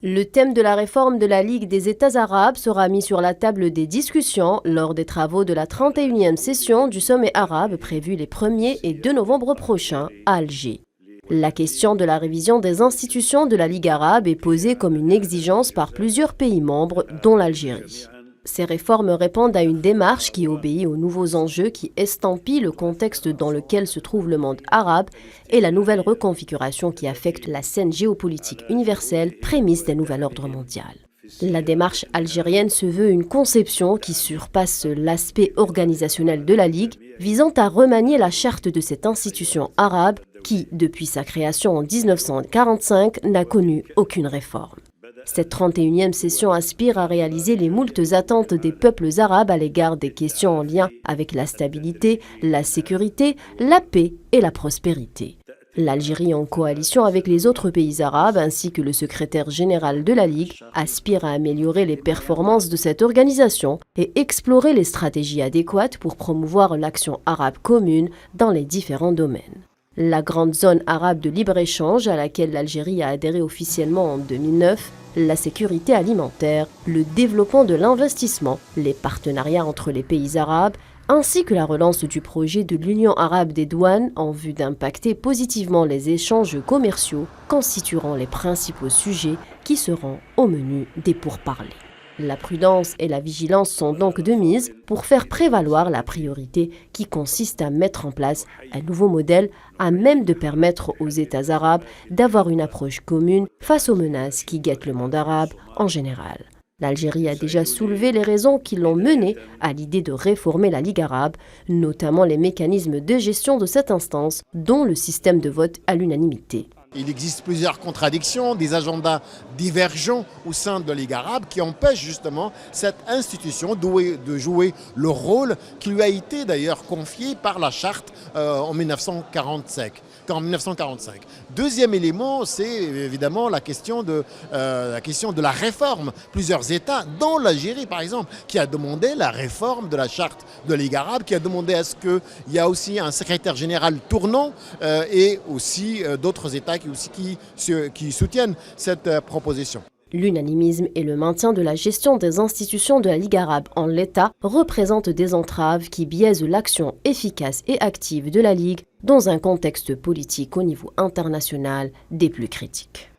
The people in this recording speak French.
Le thème de la réforme de la Ligue des États arabes sera mis sur la table des discussions lors des travaux de la 31e session du sommet arabe prévu les 1er et 2 novembre prochains à Alger. La question de la révision des institutions de la Ligue arabe est posée comme une exigence par plusieurs pays membres, dont l'Algérie. Ces réformes répondent à une démarche qui obéit aux nouveaux enjeux qui estampillent le contexte dans lequel se trouve le monde arabe et la nouvelle reconfiguration qui affecte la scène géopolitique universelle, prémisse d'un nouvel ordre mondial. La démarche algérienne se veut une conception qui surpasse l'aspect organisationnel de la Ligue, visant à remanier la charte de cette institution arabe qui, depuis sa création en 1945, n'a connu aucune réforme. Cette 31e session aspire à réaliser les moultes attentes des peuples arabes à l'égard des questions en lien avec la stabilité, la sécurité, la paix et la prospérité. L'Algérie, en coalition avec les autres pays arabes ainsi que le secrétaire général de la Ligue, aspire à améliorer les performances de cette organisation et explorer les stratégies adéquates pour promouvoir l'action arabe commune dans les différents domaines. La grande zone arabe de libre-échange à laquelle l'Algérie a adhéré officiellement en 2009, la sécurité alimentaire, le développement de l'investissement, les partenariats entre les pays arabes, ainsi que la relance du projet de l'Union arabe des douanes en vue d'impacter positivement les échanges commerciaux constitueront les principaux sujets qui seront au menu des pourparlers. La prudence et la vigilance sont donc de mise pour faire prévaloir la priorité qui consiste à mettre en place un nouveau modèle à même de permettre aux États arabes d'avoir une approche commune face aux menaces qui guettent le monde arabe en général. L'Algérie a déjà soulevé les raisons qui l'ont menée à l'idée de réformer la Ligue arabe, notamment les mécanismes de gestion de cette instance, dont le système de vote à l'unanimité. Il existe plusieurs contradictions, des agendas divergents au sein de la Ligue arabe qui empêchent justement cette institution de jouer le rôle qui lui a été d'ailleurs confié par la charte en 1945. Deuxième élément, c'est évidemment la question de la réforme. Plusieurs États, dont l'Algérie par exemple, qui a demandé la réforme de la charte de la Ligue arabe, qui a demandé à ce qu'il y ait aussi un secrétaire général tournant et aussi d'autres États qui soutiennent cette proposition. L'unanimisme et le maintien de la gestion des institutions de la Ligue arabe en l'état représentent des entraves qui biaisent l'action efficace et active de la Ligue dans un contexte politique au niveau international des plus critiques.